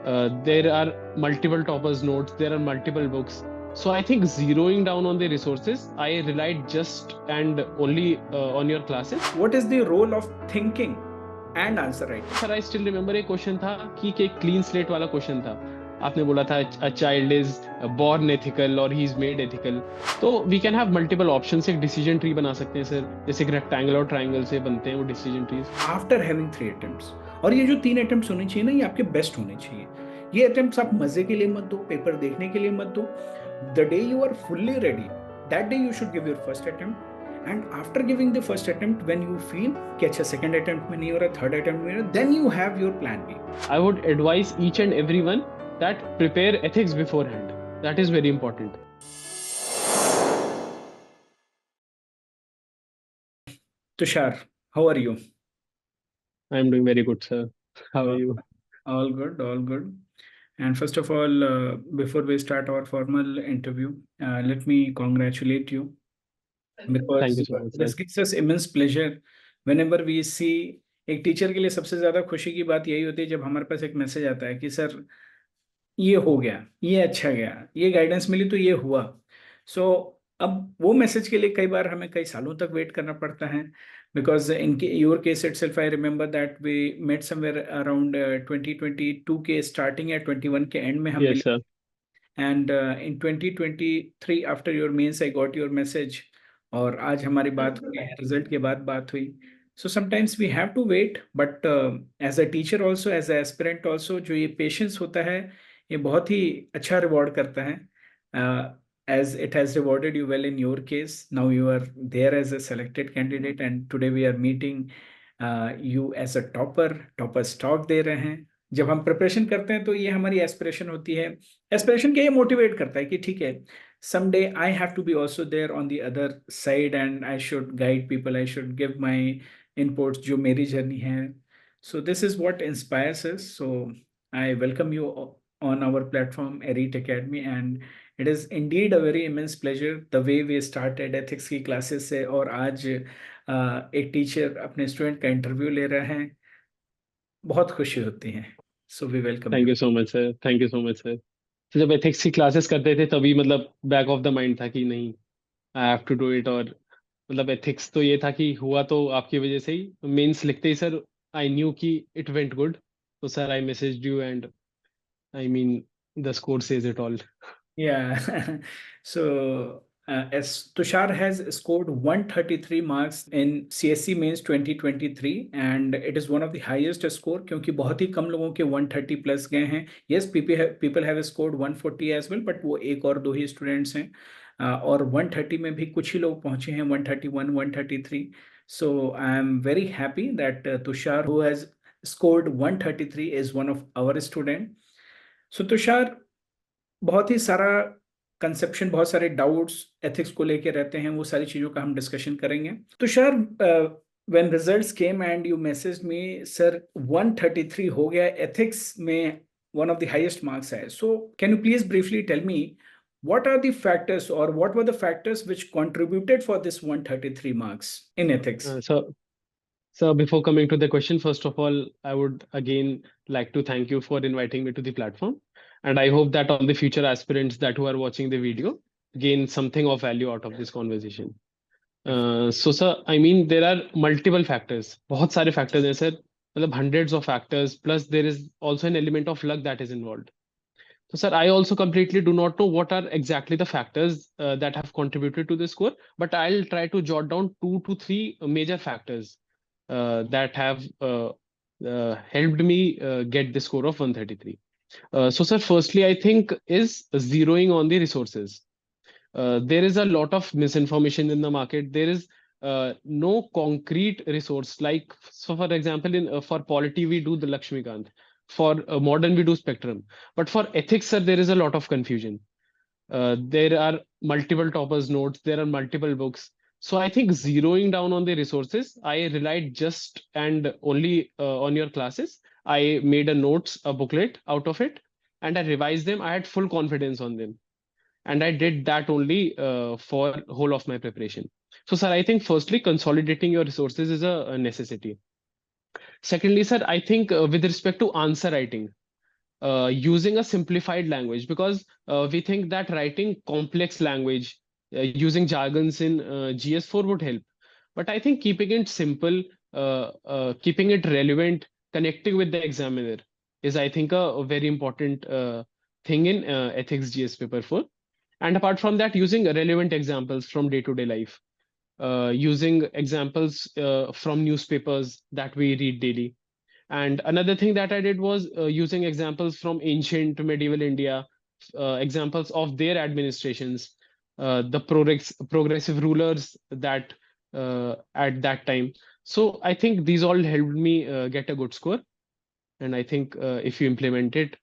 There are multiple toppers notes, there are multiple books. So I think zeroing down on the resources, I relied just and only on your classes. What is the role of thinking and answer writing? Sir I still remember एक question था कि एक clean slate वाला question था. आपने बोला था a child is born ethical और ही इज मेड एथिकल. तो we can have multiple options. एक डिसीजन ट्री बना सकते हैं सर, जैसे एक रेक्टेंगल और ट्रायंगल से बनते हैं वो decision trees. After having 3 attempts, और ये जो 3 अटेम्प्ट्स होने चाहिए ना, ये आपके बेस्ट होने चाहिए. ये अटेम्प्ट्स आप मजे के लिए मत दो, पेपर देखने के लिए मत दो. The day you are fully ready, that day you should give your first attempt. And after giving the first attempt, when you feel कि अच्छा सेकंड अटेम्प्ट में नहीं हो रहा, थर्ड अटेम्प्ट में नहीं हो रहा, then you have your plan B. I would advise each and everyone that prepare ethics beforehand. That is very important. Tushar, how are you? I am doing very good, sir. How are you? All good, all good. And first of all, before we start our formal interview, let me congratulate you, because Thank you so much, this sir. gives us immense pleasure whenever we see. एक teacher के लिए सबसे ज्यादा खुशी की बात यही होती है जब हमारे पास एक मैसेज आता है कि सर ये हो गया, ये अच्छा गया, ये गाइडेंस मिली तो ये हुआ. सो अब वो मैसेज के लिए कई बार हमें कई सालों तक वेट करना पड़ता है, because in your case itself I remember that we met somewhere around 2022 के स्टार्टिंग या 21 के एंड में हम Yes, मिले. sir. And in 2023 after your mains I got your message, और आज हमारी बात हुई, रिजल्ट के बाद बात हुई. So sometimes we have to wait, but as a teacher also, as a aspirant also, जो ये पेशेंस होता है ये बहुत ही अच्छा रिवॉर्ड करता है. as it has rewarded you well in your case. Now you are there as a selected candidate, and today we are meeting you as a topper. Topper stock दे रहे हैं. जब हम प्रिपरेशन करते हैं तो ये हमारी एस्पिरेशन होती है. एस्पिरेशन के ये मोटिवेट करता है कि ठीक है, someday I have to be also there on the other side, and I should guide people, I should give my inputs जो मेरी जर्नी है. So this is what inspires us. So I welcome you on our platform Elite Academy, and it is indeed a very immense pleasure the way we started ethics की classes से, और आज एक teacher अपने student का interview ले रहे हैं. बहुत खुशी होती है. So we welcome Thank you. you so much, sir. Thank you so much, sir. तो जब एथिक्स की क्लासेस करते थे तभी मतलब बैक ऑफ द माइंड था कि नहीं, I have to do it. और मतलब एथिक्स तो ये था कि हुआ तो आपकी वजह से ही. मेंस लिखते ही सर आई न्यू कि इट वेंट गुड. तो sir I messaged you and I mean the score says it all. Yeah. So as Tushar has scored 133 marks in CSC Mains 2023, and it is one of the highest score क्योंकि बहुत ही कम लोगों के 130 plus गए हैं. Yes, people have scored 140 as well, but वो एक और दो ही स्टूडेंट्स हैं. और 130 में भी कुछ ही लोग पहुंचे हैं, 131, 133. So I am very happy that Tushar, who has scored 133, is one of our student. So Tushar, बहुत ही सारा कंसेप्शन, बहुत सारे डाउट्स एथिक्स को लेके रहते हैं, वो सारी चीज़ों का हम डिस्कशन करेंगे. Tushar, when results came and you message me, sir 133 हो गया, एथिक्स में one of the highest marks है. So can you please briefly tell me what are the factors, or what were the factors which contributed for this 133 marks in ethics? So before coming to the question, first of all, I would again like to thank you for inviting me to the platform. And I hope that all the future aspirants that who are watching the video gain something of value out of this conversation. So sir, I mean, there are multiple factors. बहुत सारे factors हैं sir. मतलब hundreds of factors. Plus there is also an element of luck that is involved. So sir, I also completely do not know what are exactly the factors that have contributed to the score, but I'll try to jot down 2 to 3 major factors that have helped me get the score of 133. So sir, firstly, I think is zeroing on the resources. There is a lot of misinformation in the market. There is no concrete resource. Like, so for example, in for polity, we do the Lakshmikant. For modern, we do Spectrum. But for ethics, sir, there is a lot of confusion. There are multiple toppers notes. There are multiple books. So I think zeroing down on the resources, I relied just and only on your classes. I made a notes, a booklet out of it, and I revised them. I had full confidence on them, and I did that only for whole of my preparation. So sir, I think firstly consolidating your resources is a necessity. Secondly, sir, I think with respect to answer writing, using a simplified language, because we think that writing complex language using jargons in GS4 would help. But I think keeping it simple, keeping it relevant, connecting with the examiner is, I think, a very important thing in ethics GS paper 4. And apart from that, using relevant examples from day-to-day life, using examples from newspapers that we read daily. And another thing that I did was using examples from ancient medieval India, examples of their administrations, the progressive rulers that at that time. So I think these all helped me get a good score. And I think if you implement it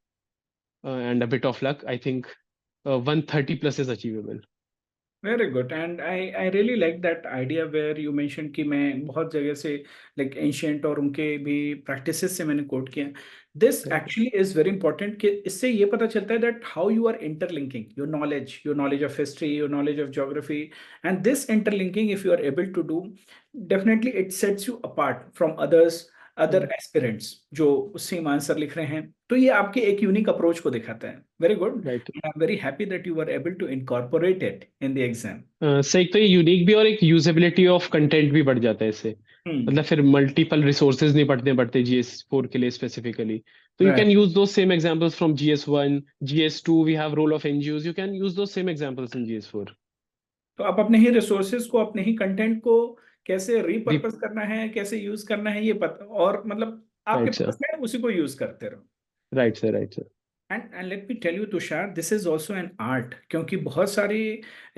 and a bit of luck, I think 130 plus is achievable. Very good. And I really like that idea where you mentioned कि मैं बहुत जगह से like ancient और उनके भी practices से मैंने quote किया. This Right. actually is very important कि इससे ये पता चलता है that how you are interlinking your knowledge of history, your knowledge of geography, and this interlinking, if you are able to do, definitely it sets you apart from other aspirants जो same answer लिख रहे हैं. तो ये आपके एक unique approach को दिखाता है. Very good. Right. I'm very happy that you were able to incorporate it in the exam. Sir एक तो ये यूनिक भी और एक यूजेबिलिटी ऑफ कंटेंट भी बढ़ जाता है इससे. मतलब फिर मल्टीपल रिसोर्सेज नहीं पढ़ने पड़ते GS4 के लिए स्पेसिफिकली. तो you Right. Can use the same examples from GS1, GS2 we have role of NGOs, you can use the same examples in GS4. तो आप अपने ही रिसोर्सेज को, अपने ही कंटेंट को कैसे रिपर्पस करना है, कैसे यूज करना है, ये पता, और मतलब आपके राइट सर. पास है उसी को यूज करते रहो. Right sir. Right sir. And let me tell you Tushar, this is also an art. क्योंकि बहुत सारे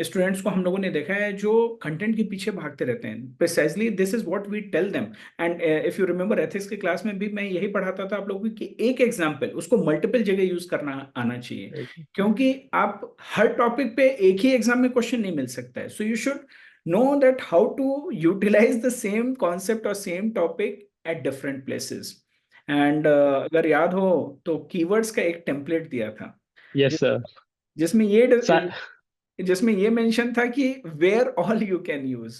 स्टूडेंट्स को हम लोगों ने देखा है जो कंटेंट के पीछे भागते रहते हैं. Precisely this is what we tell them. And if you remember ethics के क्लास में भी मैं यही पढ़ाता था आप लोगों को कि एक एग्जाम्पल उसको मल्टीपल जगह यूज करना आना चाहिए. Right. क्योंकि आप हर टॉपिक पे एक ही एग्जाम में क्वेश्चन नहीं मिल सकता है. So you should know that how to utilize the same concept or same topic at different places. And अगर याद हो तो कीवर्ड्स का एक टेम्पलेट दिया था यस सर. जिसमें ये मेंशन था कि where all you can use.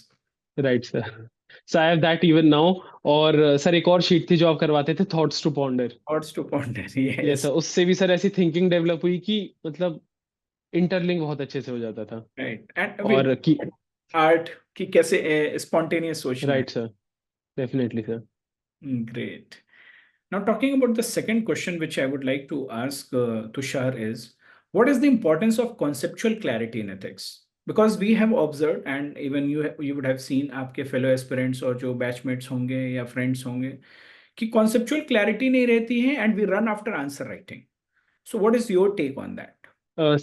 Right sir. So I have that even now. और सर एक और शीट थी जो आप करवाते थे, thoughts to ponder. Thoughts to ponder. Yes sir. उससे भी सर ऐसी थिंकिंग डेवलप हुई कि मतलब इंटरलिंक बहुत अच्छे से हो जाता था. राइट. एंड और की आर्ट की कैसे स्पॉन्टेनियस सोचना. Right sir. Definitely sir. Great. Now, talking about the second question, which I would like to ask Tushar is, what is the importance of conceptual clarity in ethics? Because we have observed, and even you would have seen आपके fellow aspirants और जो batchmates होंगे या friends होंगे कि conceptual clarity नहीं रहती है and we run after answer writing. So, what is your take on that?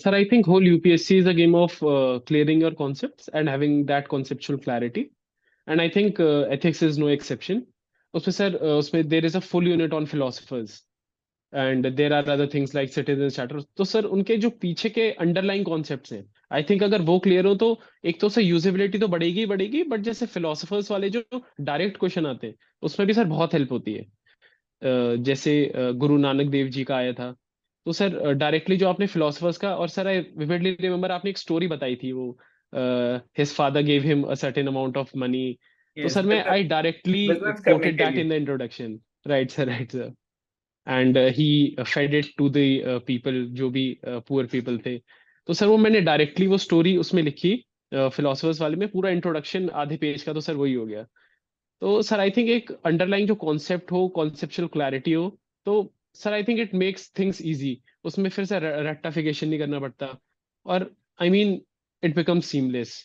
Sir, I think whole UPSC is a game of clearing your concepts and having that conceptual clarity. And I think ethics is no exception. उसमें sir उसमें there is a full unit on philosophers. And there are other things like citizen charter. तो sir उनके जो पीछे के underline concepts हैं, I think अगर वो क्लियर हो तो एक तो सर यूजेबिलिटी तो बढ़ेगी ही बढ़ेगी, बट जैसे फिलोसफर्स वाले जो डायरेक्ट क्वेश्चन आते हैं उसमें भी सर बहुत हेल्प होती है. जैसे गुरु नानक देव जी का आया था, तो सर डायरेक्टली जो आपने फिलोसफर्स का, और सर आई विविडली रिमेम्बर आपने एक स्टोरी बताई थी, वो his father gave him a certain amount of money. तो Yes, सर मैं आई डायरेक्टली business करने कोटेड के दैट लिए. In the introduction. Right sir. Right sir. And he fed it to the people जो भी पुअर पीपल थे. तो sir वो मैंने डायरेक्टली वो स्टोरी उसमें लिखी फिलोसफर्स वाले में, पूरा इंट्रोडक्शन आधे पेज का, तो सर वही हो गया. तो सर आई थिंक एक अंडरलाइन जो कॉन्सेप्ट हो, कॉन्सेप्चुअल क्लैरिटी हो, तो sir I think it makes things easy. उसमें फिर सर रेक्टिफिकेशन नहीं करना पड़ता, और I mean it becomes seamless.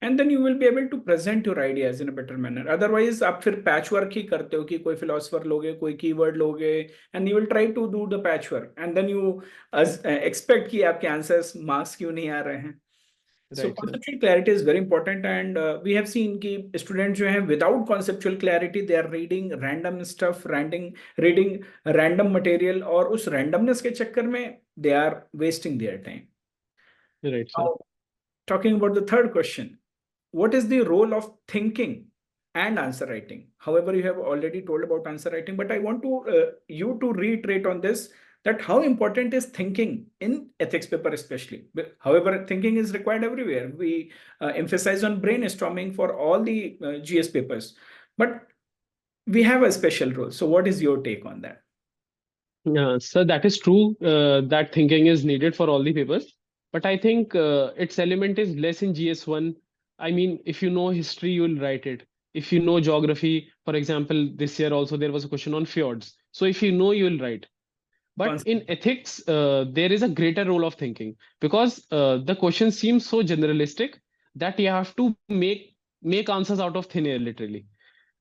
And then you will be able to present your ideas in a better manner. Otherwise आप फिर patchwork ही करते हो कि कोई philosopher लोगे, कोई keyword लोगे, and you will try to do the patchwork, and then you expect कि आपके answers marks क्यों नहीं आ रहे हैं. So right sir. conceptual clarity is very important, and we have seen कि students जो हैं without conceptual clarity they are reading random stuff, reading random material, और उस randomness के चक्कर में they are wasting their time. Right sir. Now, talking about the third question, what is the role of thinking and answer writing? However, you have already told about answer writing, but I want to you to reiterate on this, that how important is thinking in ethics paper especially. However, thinking is required everywhere. We emphasize on brainstorming for all the GS papers, but we have a special role. So what is your take on that? Sir, that is true. That thinking is needed for all the papers, but I think its element is less in GS1. I mean, if you know history, you will write it. If you know geography, for example, this year also there was a question on fjords. So if you know, you will write. But in Concept. ethics, there is a greater role of thinking because the question seems so generalistic that you have to make answers out of thin air, literally.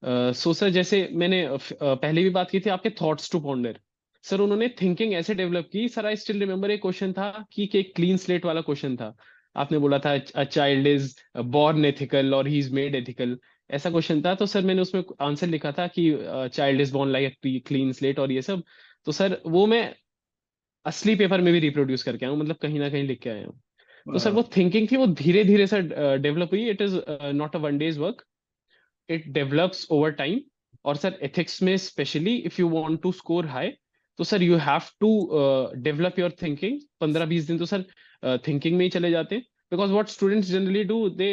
So sir जैसे मैंने पहले भी बात की थी आपके thoughts to ponder sir उन्होंने thinking ऐसे डेवलप की सर आई स्टिल रिमेम्बर एक क्वेश्चन था कि एक क्लीन स्लेट वाला क्वेश्चन था आपने बोला था a child is born ethical और ही इज मेड एथिकल ऐसा क्वेश्चन था तो सर मैंने उसमें आंसर लिखा था कि child is born like clean slate और ये सब तो सर वो मैं असली पेपर में भी रिप्रोड्यूस करके आया हूँ मतलब कहीं ना कहीं लिख के आया हूँ तो सर वो थिंकिंग थी वो धीरे धीरे सर डेवलप हुई it is not a one day's work it develops over time और सर एथिक्स में specially if you want to score high तो sir you have to develop your thinking 15-20 दिन तो सर थिंकिंग में ही चले जाते हैं because what students generally do they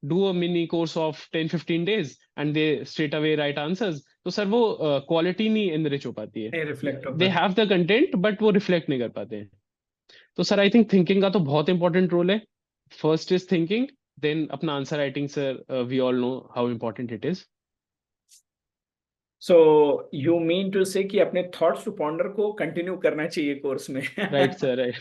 do a mini course of 10-15 days and they straight away right answers तो sir वो quality नहीं एनरिच हो पाती है रिफ्लेक्ट हो दे पाता। हैव द कंटेंट बट वो रिफ्लेक्ट नहीं कर पाते हैं तो सर आई थिंक थिंकिंग का तो बहुत इंपॉर्टेंट रोल है फर्स्ट इज थिंकिंग देन अपना answer writing sir we all know how important it is so you mean to say कि अपने थॉट्स टू पॉन्डर को कंटिन्यू करना चाहिए कोर्स में। Right sir right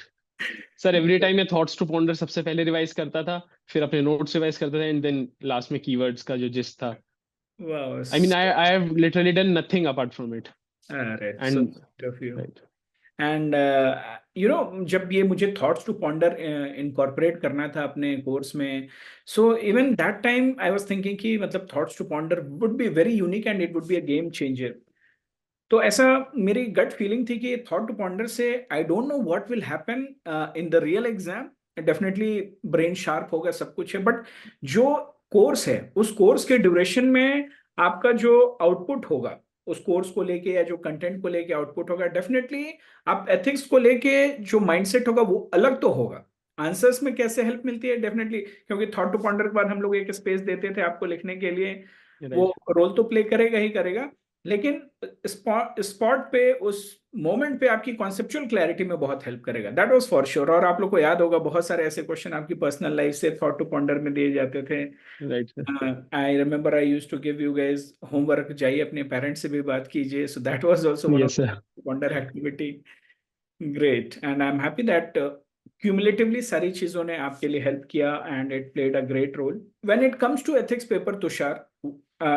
sir every time मैं thoughts to ponder सबसे पहले रिवाइज करता था फिर अपने नोट्स रिवाइज करता था एंड देन लास्ट में कीवर्ड्स का जो जिस्ट था वाह, I mean I have literally done nothing apart from it अरे so end of you. Right and you know जब ये मुझे थॉट्स टू पॉन्डर इनकॉर्पोरेट करना था अपने कोर्स में, so even that time I was thinking कि मतलब thoughts to ponder would be very unique and it would be a game changer. तो ऐसा मेरी गट फीलिंग थी कि थॉट टू पॉन्डर से I don't know what will happen in the real exam. Definitely brain sharp होगा, सब कुछ है, बट जो कोर्स है उस कोर्स के ड्यूरेशन में आपका जो आउटपुट होगा उस कोर्स को लेके या जो कंटेंट को लेके आउटपुट होगा, डेफिनेटली आप एथिक्स को लेके जो माइंडसेट होगा वो अलग तो होगा। आंसर्स में कैसे हेल्प मिलती है, डेफिनेटली, क्योंकि थॉट टू पॉन्डर के बाद हम लोग एक स्पेस देते थे आपको लिखने के लिए, वो राइट रोल तो प्ले करेगा ही करेगा, लेकिन स्पॉट स्पॉट पे उस मोमेंट पे आपकी कॉन्सेप्चुअल क्लैरिटी में बहुत हेल्प करेगा, दैट वाज फॉर श्योर। और आप लोग को याद होगा बहुत सारे ऐसे क्वेश्चन आपकी पर्सनल लाइफ से थॉट टू पॉन्डर में दिए जाते थे। Right sir I remember I used to give you guys homework, जाइए अपने पेरेंट्स से भी बात कीजिए, so that was also one of yes sir ponder activity. Great, and I am happy that cumulatively सारी चीजों ने आपके लिए हेल्प किया and it played a great role. When it comes to ethics paper Tushar,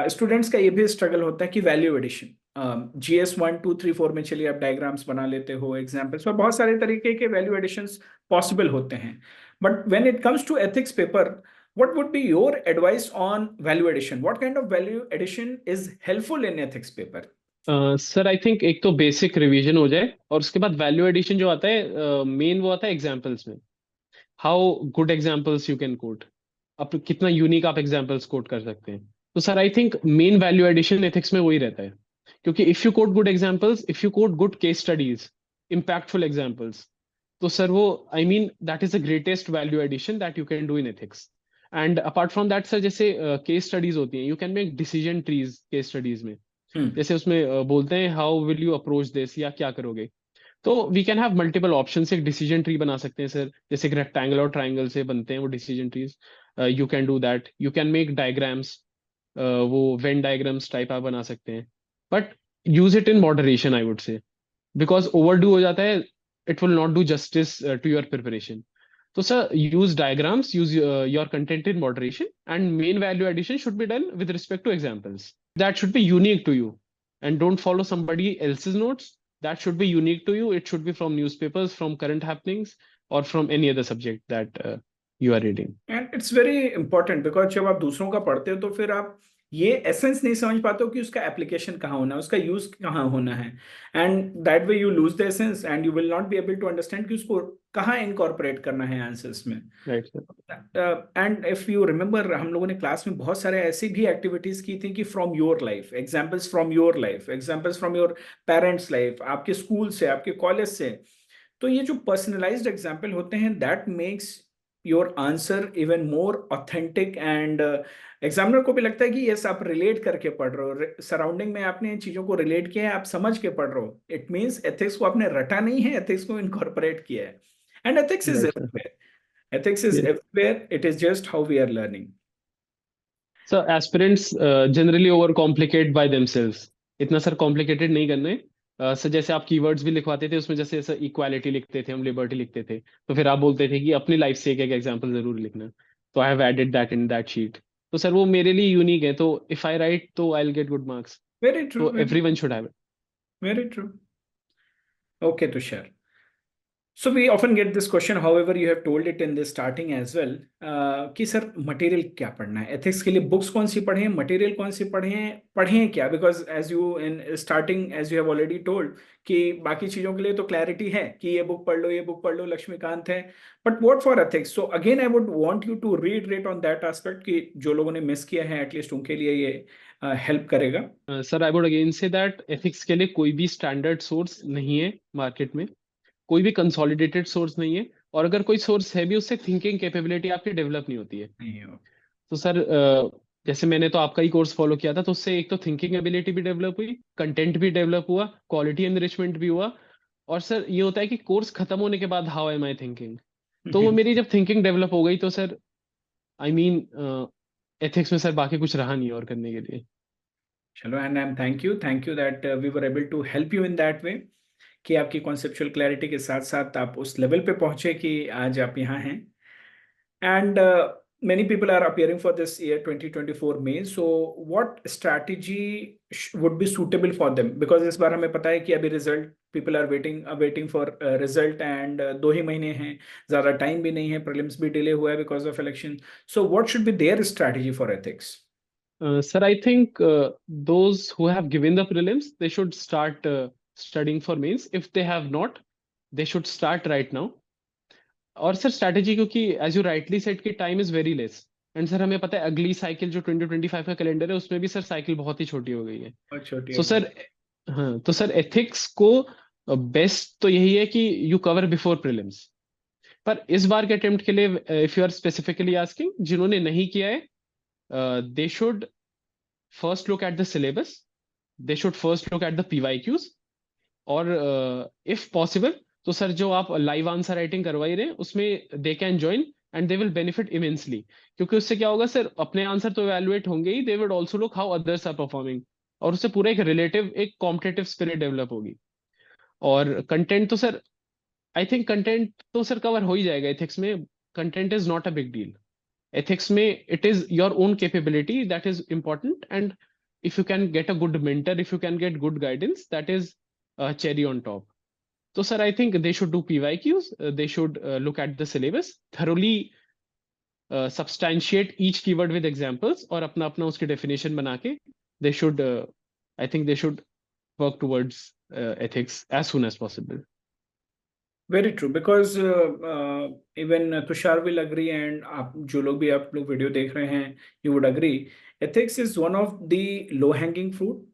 students का ये भी struggle होता है कि वैल्यू एडिशन, GS 1 2 3 4 में चलिए आप डायग्राम्स बना लेते हो, एग्जाम्पल्स, और बहुत सारे तरीके के वैल्यू एडिशंस पॉसिबल होते हैं, but when it comes to ethics paper, what would be your advice on value addition? What kind of value addition is helpful in ethics paper? Sir I think एक तो basic revision हो जाए और उसके बाद value addition जो आता है मेन वो आता है एग्जाम्पल्स में how good examples you can coat अब कितना यूनिक आप एग्जाम्पल्स कोट कर सकते हैं तो sir I think main value addition ethics में वही रहता है क्योंकि if you quote good examples if you quote good case studies impactful examples तो सर वो I mean that is the greatest value addition that you can do in ethics and apart from that sir जैसे case studies होती हैं you can make decision trees case studies में Hmm. जैसे उसमें बोलते हैं how will you approach this या क्या करोगे तो we can have multiple option एक डिसीजन ट्री बना सकते हैं सर जैसे एक रेक्टेंगल और ट्राइंगल से बनते हैं वो decision trees you can do that you can make diagrams वो वेन डायग्राम्स टाइप आप बना सकते हैं but use it in moderation I would say because overdo हो जाता है it will not do justice to your preparation तो sir use diagrams use your content in moderation and main value addition should be done with respect to examples that should be unique to you and don't follow somebody else's notes that should be unique to you it should be from newspapers from current happenings or from any other subject that you are reading and it's very important because जब आप दूसरों का पढ़ते हो तो फिर आप ये एसेंस नहीं समझ पाते हो कि उसका एप्लीकेशन कहाँ होना है, उसका यूज कहाँ होना है, and that way you lose the essence and you will not be able to understand कि उसको कहाँ इनकॉर्पोरेट करना है आंसर्स में। right sir and if you remember हम लोगों ने क्लास में बहुत सारे ऐसी भी एक्टिविटीज की थी कि from your life, examples from your life, examples from your parents life, आपके स्कूल से, आपके कॉलेज से। तो ये जो पर्सनलाइज्ड एग्जाम्पल होते हैं that makes your answer even more authentic and examiner को भी लगता है कि यस आप रिलेट करके पढ़ रहे हो, सराउंडिंग में आपने इन चीजों को रिलेट किया है, आप समझ के पढ़ रहे हो. इट मीन्स एथिक्स को आपने रटा नहीं है, एथिक्स को इनकॉर्पोरेट किया है. And ethics is Right, sir. Everywhere, ethics is Yes. Everywhere, it is just how we are learning. So aspirants generally overcomplicate by themselves. इतना सर कॉम्प्लिकेटेड नहीं करना है. सर जैसे आप कीवर्ड्स भी लिखवाते थे उसमें जैसे ऐसा इक्वालिटी लिखते थे, हम लिबर्टी लिखते थे, तो फिर आप बोलते थे कि अपनी लाइफ से एक एक एग्जांपल जरूर लिखना. तो I have added that in that sheet. तो सर वो मेरे लिए यूनिक है, तो इफ आई राइट तो I will get good marks. Very true, तो everyone should have. Very true. Okay, Tushar. So we often get this question, however, you have told it in the starting as well, कि sir material क्या पढ़ना है ethics के लिए, books कौन सी पढ़ें, मटेरियल कौन सी पढ़ें क्या, because as you in starting as you have already told कि बाकी चीज़ों के लिए तो क्लैरिटी है कि ये बुक पढ़ लो, ये बुक पढ़ लो, लक्ष्मीकांत है, but what for ethics. So again I would want you to reiterate on that aspect कि जो लोगों ने मिस किया है एटलीस्ट उनके लिए ये हेल्प करेगा. Sir I would again say that ethics के लिए कोई भी स्टैंडर्ड सोर्स नहीं है मार्केट में, कोई भी कंसोलिडेटेड सोर्स नहीं है, और अगर कोई सोर्स है भी उससे थिंकिंग कैपेबिलिटी आपकी डेवलप नहीं होती है. नहीं हो. तो सर जैसे मैंने तो आपका ही कोर्स फॉलो किया था, तो उससे एक तो थिंकिंग एबिलिटी भी डेवलप हुई, कंटेंट भी डेवलप हुआ, क्वालिटी एनरिचमेंट भी हुआ. और सर ये होता है कि कोर्स खत्म होने के बाद हाउ एम आई थिंकिंग, तो वो मेरी जब थिंकिंग डेवलप हो गई तो सर आई मीन एथिक्स में सर बाकी कुछ रहा नहीं और करने के लिए. चलो, and I am thank you that we were able to help you in that way, कि आपकी कॉन्सेप्चुअल क्लैरिटी के साथ साथ आप उस लेवल पे पहुंचे कि आज आप यहाँ हैं. And many people are appearing for this year 2024 main, so what strategy would be suitable for them, because इस बार हमें पता है कि अभी result, people are waiting for result, and 2 ही महीने हैं, ज़्यादा टाइम भी नहीं है, prelims भी डिले हुआ है because of election. So what should be their strategy for ethics? Sir, I think those who have given the prelims, they should start studying for mains. If they have not, they should start right now. और sir strategy, क्योंकि as you rightly said कि time is very less, and sir हमें पता है अगली cycle जो 2025 का calendar है उसमें भी सर साइकिल बहुत ही छोटी हो गई है. बहुत छोटी सो है. सर हाँ, तो सर एथिक्स को बेस्ट तो यही है कि यू कवर बिफोर प्रीलिम्स. पर इस बार के अटेम्प्ट के लिए if you are specifically asking, जिन्होंने नहीं किया है, they should first look at the syllabus, they should first look at the PYQs, और इफ पॉसिबल तो सर जो आप लाइव आंसर राइटिंग करवा ही रहे हैं उसमें they can join and they will benefit immensely. क्योंकि उससे क्या होगा सर, अपने आंसर तो इवैल्यूएट होंगे ही, they will also look how others are performing, और उससे पूरा एक रिलेटिव, एक कॉम्पिटिटिव स्पिरिट डेवलप होगी. और कंटेंट तो सर आई थिंक कंटेंट तो सर कवर हो ही जाएगा एथिक्स में. Content is not a big deal. Ethics में it is your own capability that is important, and if you can get a good mentor, if you can get good guidance, that is a cherry on top. So sir, I think they should do PYQs, they should look at the syllabus thoroughly, substantiate each keyword with examples, और अपना अपना उसकी definition बना के they should I think they should work towards ethics as soon as possible. Very true, because even Tushar will agree, and आप जो लोग भी आप लोग वीडियो देख रहे हैं, you would agree, ethics is one of the low hanging fruit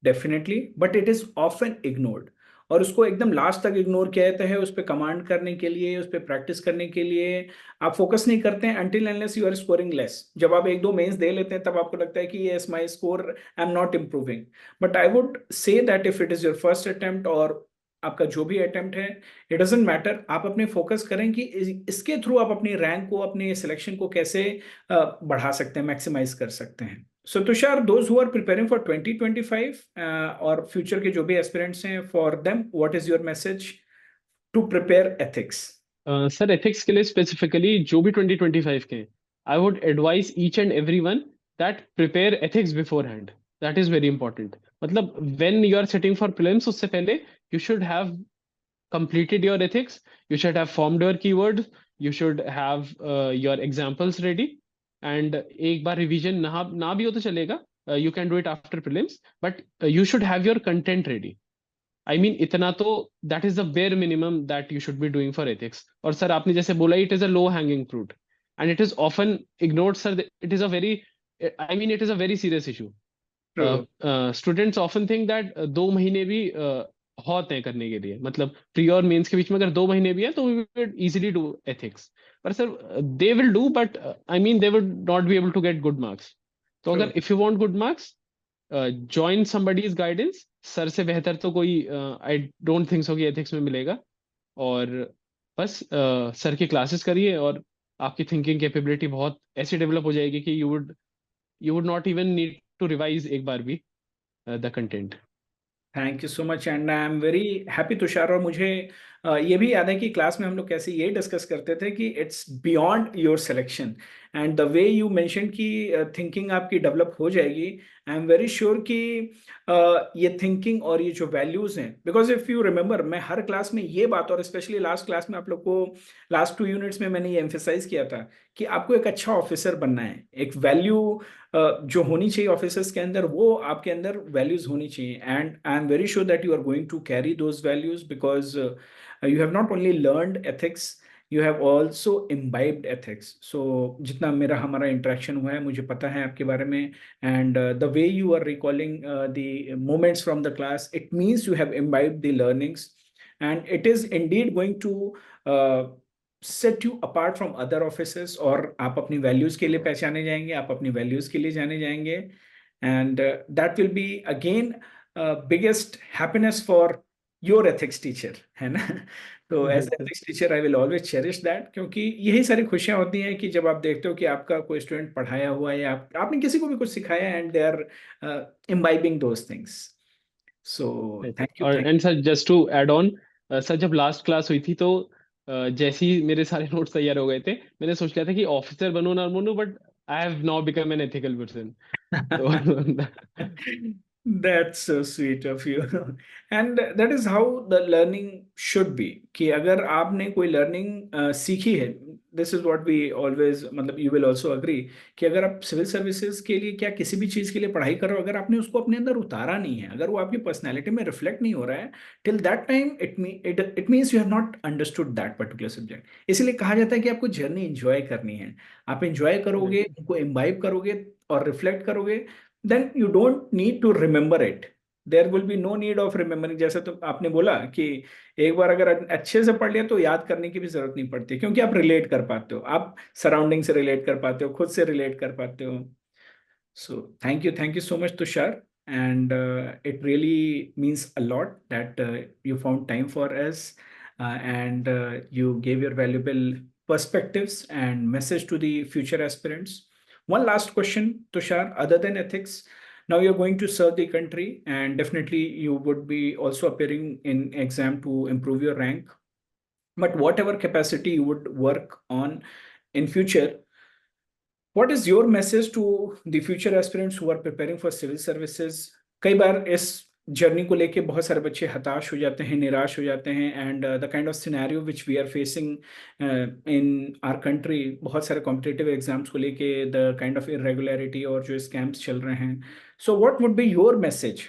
definitely, but it is often ignored. और उसको एकदम लास्ट तक इग्नोर किया जाता है, उस पर कमांड करने के लिए, उस पर प्रैक्टिस करने के लिए आप फोकस नहीं करते हैं until unless you are scoring less. जब आप 1-2 मेंस दे लेते हैं तब आपको लगता है कि yes, my score, I'm not improving. But I would say that if it is your first attempt और आपका जो भी अटेम्प्ट है, इट डजेंट मैटर, आप अपने फोकस करें कि इसके थ्रू आप अपनी रैंक को, अपने सिलेक्शन को कैसे बढ़ा सकते हैं, मैक्सिमाइज कर सकते हैं. So Tushar, those who are preparing for 2025 और फ्यूचर के जो भी एस्पिरेंट्स हैं, for them what is your message to prepare ethics? Sir ethics के लिए स्पेसिफिकली जो भी 2025 के हैं, I would advise each and every one that prepare ethics beforehand. That is very important. मतलब when you are sitting for prelims, उससे पहले you should have completed your ethics, you should have formed your keywords, you should have your examples ready, and एक बार revision ना भी हो तो चलेगा, you can do it after prelims, but you should have your content ready. I mean इतना तो that is the bare minimum that you should be doing for ethics. और sir आपने जैसे बोला, it is a low hanging fruit and it is often ignored, sir. It is a very, I mean it is a very serious issue. Students often think that 2 महीने भी बहुत है करने के लिए, मतलब प्री और मेंस के बीच में अगर 2 महीने भी है तो we would easily do ethics. पर sir they will do, but I mean they would not be able to get good marks. तो ट्रू। अगर if you want good marks, join somebody's guidance. Sir से बेहतर तो कोई I don't think so कि ethics में मिलेगा। और बस सर की क्लासेस करिए और आपकी थिंकिंग कैपेबिलिटी बहुत ऐसी डेवलप हो जाएगी कि you would not even need to revise एक बार भी the content. Thank you so much and I am very happy Tushar. और मुझे ये भी याद है कि क्लास में हम लोग कैसे ये डिस्कस करते थे कि it's beyond your selection and the way you mention कि थिंकिंग आपकी डेवलप हो जाएगी। आई एम वेरी श्योर कि ये थिंकिंग और ये जो वैल्यूज हैं, बिकॉज इफ यू रिमेंबर मैं हर क्लास में ये बात, और स्पेशली लास्ट क्लास में आप लोग को लास्ट 2 यूनिट्स में मैंने ये एम्फेसाइज किया था कि आपको एक अच्छा ऑफिसर बनना है। एक वैल्यू जो होनी चाहिए ऑफिसर्स के अंदर, वो आपके अंदर वैल्यूज होनी चाहिए। And I am very sure that you are going to carry those values because you have not only learned ethics, you have also imbibed ethics. So जितना मेरा हमारा इंटरेक्शन हुआ है मुझे पता है आपके बारे में। And the way you are recalling the moments from the class, it means you have imbibed the learnings and it is indeed going to set you apart from other officers. और आप अपनी वैल्यूज के लिए पहचाने जाएंगे, आप अपनी values के लिए जाने जाएंगे। And that will be again biggest happiness for your ethics teacher, है ना। तो as ethics teacher I will always cherish that, क्योंकि यही सारी खुशियां होती हैं कि जब आप देखते हो कि आपका कोई स्टूडेंट पढ़ाया हुआ है या आपने किसी को भी कुछ सिखाया and they are imbibing those things. So thank you, और thank and sir just to add on, sir जब लास्ट क्लास हुई थी तो जैसे ही मेरे सारे नोट्स तैयार हो गए थे, मैंने सोच लिया था कि ऑफिसर बनूं ना बनूं, but I have now become an ethical person. तो That's so sweet of you. And that is how the learning should be. कि अगर आपने कोई लर्निंग सीखी है, this is what we always, मतलब यू विल आल्सो अग्री कि अगर आप सिविल सर्विसेज के लिए क्या किसी भी चीज़ के लिए पढ़ाई कर रहे हो, अगर आपने उसको अपने अंदर उतारा नहीं है, अगर वो आपकी पर्सनैलिटी में रिफ्लेक्ट नहीं हो रहा है, till that time it means you have not understood that particular subject. इसलिए कहा जाता है कि आपको जर्नी इंजॉय करनी है। आप इंजॉय करोगे, उनको इम्बाइब करोगे और रिफ्लेक्ट करोगे, then you don't need to remember it. There will be no need of remembering। जैसे तो आपने बोला कि एक बार अगर अच्छे से पढ़ लिया तो याद करने की भी जरूरत नहीं पड़ती, क्योंकि आप रिलेट कर पाते हो, आप सराउंडिंग से रिलेट कर पाते हो, खुद से रिलेट कर पाते हो। सो thank you so much Tushar, and it really means a lot that you found time for us, and you gave your valuable perspectives and message to the future aspirants. One last question, Tushar, other than ethics, now you're going to serve the country and definitely you would be also appearing in exam to improve your rank. But whatever capacity you would work on in future, what is your message to the future aspirants who are preparing for civil services? कई बार इस journey को लेके बहुत सारे बच्चे हताश हो जाते हैं, निराश हो जाते हैं, and the kind of scenario which we are facing in our country, बहुत सारे कॉम्पिटिटिव एग्जाम्स को लेके द काइंड ऑफ इरेगुलरिटी और जो स्कैम्स चल रहे हैं। So what would be your message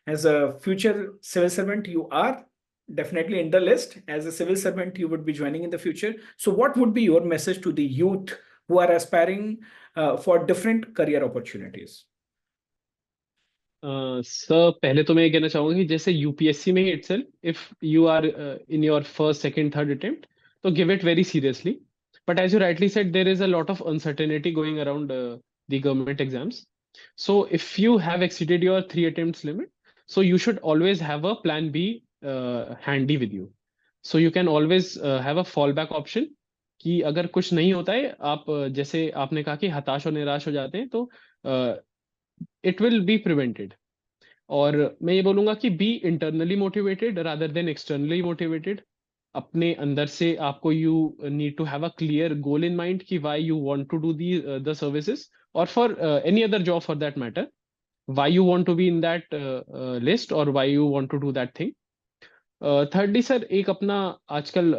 as a future civil servant? You are definitely in the list as a civil servant, you would be joining in the future. So what would be your message to the youth who are aspiring for different career opportunities? Sir पहले तो मैं ये कहना चाहूंगा कि जैसे UPSC में ही itself, if you are in your first second third attempt, तो give it very seriously. But as you rightly said, there is a lot of uncertainty going around the government exams. So if you have exceeded your 3 attempts limit, so you should always have a plan B handy with you. So you can always have a fallback option कि अगर कुछ नहीं होता है, आप जैसे आपने कहा कि हताश और निराश हो जाते हैं, तो इट विल बी प्रिवेंटेड। और मैं ये बोलूंगा कि be internally motivated rather than externally motivated. अपने अंदर से आपको you need to have a clear goal in mind कि why you want to do the the services, और for any other job for that matter, why you want to be in that list or why you want to do that thing. Thirdly sir, एक अपना आजकल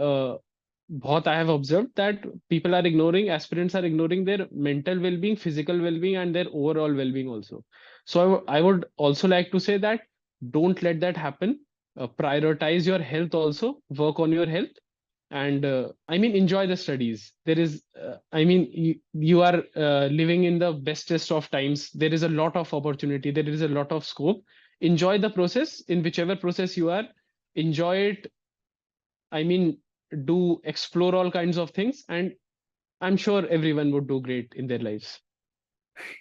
बहुत I have observed that people are ignoring, aspirants are ignoring their mental well-being, physical well-being and their overall well-being also. So I would also like to say that don't let that happen. Prioritize your health also, work on your health, and I mean enjoy the studies. There is I mean you are living in the bestest of times. There is a lot of opportunity, there is a lot of scope. Enjoy the process in whichever process you are. enjoy it. I mean, do explore all kinds of things, and I'm sure everyone would do great in their lives.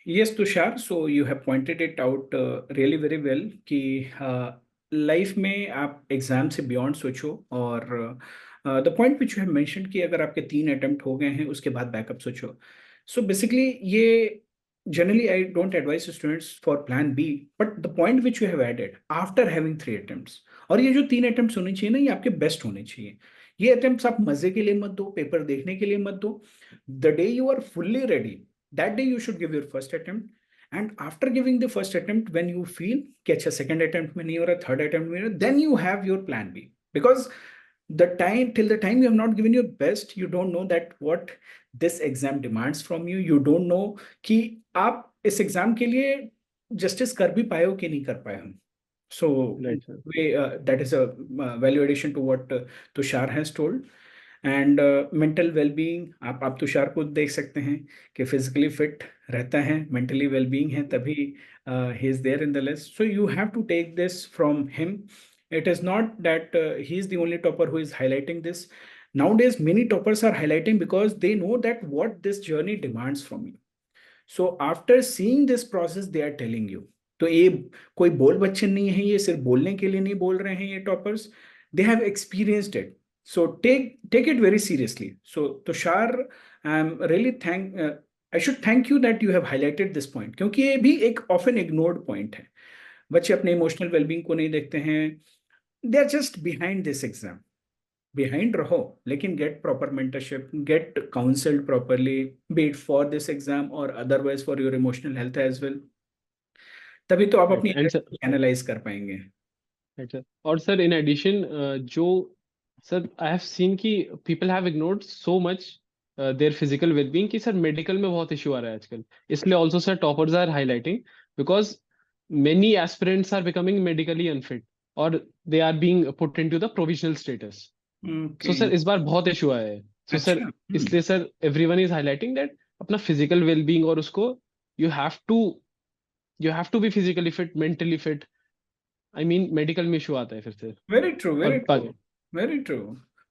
Yes, Tushar. So you have pointed it out really very well कि life में आप exam से beyond सोचो और the point which you have mentioned कि अगर आपके 3 attempt हो गए हैं उसके बाद बैकअप सोचो. सो बेसिकली ये generally I don't advise students for plan B, but the point which you have added after having 3 attempts, और ये जो 3 attempts होने चाहिए ना ये आपके बेस्ट होने चाहिए. ये अटेम्प्ट्स आप मजे के लिए मत दो, पेपर देखने के लिए मत दो. The day you are fully ready, that day you should give your first attempt, and after giving the first attempt, when you feel कि अच्छा second attempt में नहीं हो रहा, third attempt में नहीं हो रहा, then you have your plan B. Because the time till the time you have not given your best, you don't know that what this exam demands from you. You don't know कि आप इस exam के लिए justice कर भी पाए हो कि नहीं कर पाए हो. So Right, sir. that is a value addition to what Tushar has told. And mental wellbeing आप तुषार को देख सकते हैं कि फिजिकली फिट रहता है, मेंटली वेलबींग है, तभी ही is there in the list. So you have to take this from him. It is not that he is the only topper who is highlighting this. Nowadays, many toppers are highlighting because they know that what this journey demands from you. So after seeing this process, they are telling you. तो ये कोई बोल बच्चे नहीं है, ये सिर्फ बोलने के लिए नहीं बोल रहे हैं ये toppers. They have experienced it. So take it very seriously. So Tushar, I'm really I should thank you that you have highlighted this point, क्योंकि ये भी एक often ignored point है. बच्चे अपने इमोशनल वेलबींग को नहीं देखते हैं. They are just behind this exam. Behind रहो, लेकिन get proper mentorship, get counseled properly, be it for this exam or otherwise for your emotional health as well. तभी तो आप Right. अपनी And sir, एनालाइज कर पाएंगे. right, sir. और sir in addition, जो सर I have seen कि people have ignored so much their physical well-being कि सर medical में बहुत issue आ रहा है आजकल. इसलिए also sir toppers are highlighting because many aspirants are becoming medically unfit or they are being put into the provisional status. So sir इस बार बहुत issue आया है. So सर अच्छा. इसलिए sir everyone is highlighting that अपना physical well-being और उसको you have to be physically fit, mentally fit. I mean medical में इशू आता है फिर से. वेरी ट्रू, वेरी और ट्रू, वेरी ट्रू.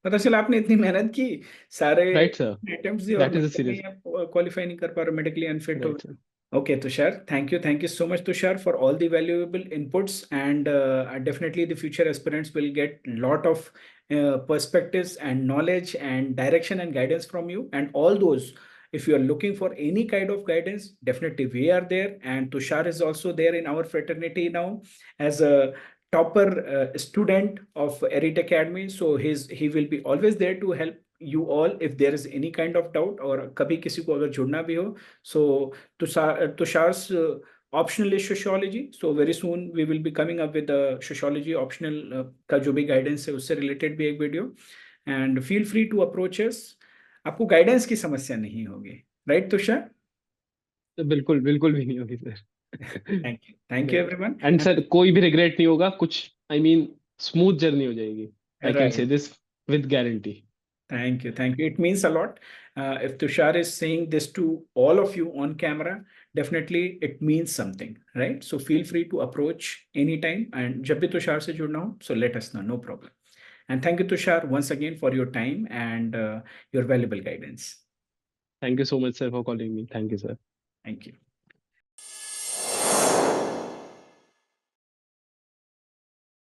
पता चला आपने इतनी मेहनत की, सारे राइट सर, अटेम्प्ट्स दिए और दैट इज अ मेडिकल में सीरियस. आप क्वालिफाई नहीं कर पा रहे, मेडिकली अनफिट हो. Right sir. Okay, Tushar, thank you so much, Tushar, for all the valuable inputs, and definitely the future aspirants will get lot of perspectives and knowledge and direction and guidance from you. And all those, if you are looking for any kind of guidance, definitely we are there. And Tushar is also there in our fraternity now as a topper student of Erit Academy. So he will be always there to help you all if there is any kind of doubt, और कभी किसी को अगर जुड़ना भी हो. So Tushar's optional is sociology. So very soon we will be coming up with the sociology optional का जो भी guidance है उससे related भी एक video. And feel free to approach us. आपको guidance की समस्या नहीं होगी, right Tushar? बिल्कुल बिल्कुल भी नहीं होगी sir. Thank you everyone. And sir कोई भी रिग्रेट नहीं होगा कुछ. आई मीन स्मूथ जर्नी हो जाएगी. I can say Right. This with guarantee. Thank you. It means a lot. If Tushar is saying this to all of you on camera, definitely it means something, right? So feel free to approach anytime. And जब भी तुषार से जुड़ना हो, so let us know, no problem. And thank you, Tushar, once again for your time and your valuable guidance. Thank you so much sir for calling me. Thank you sir. Thank you.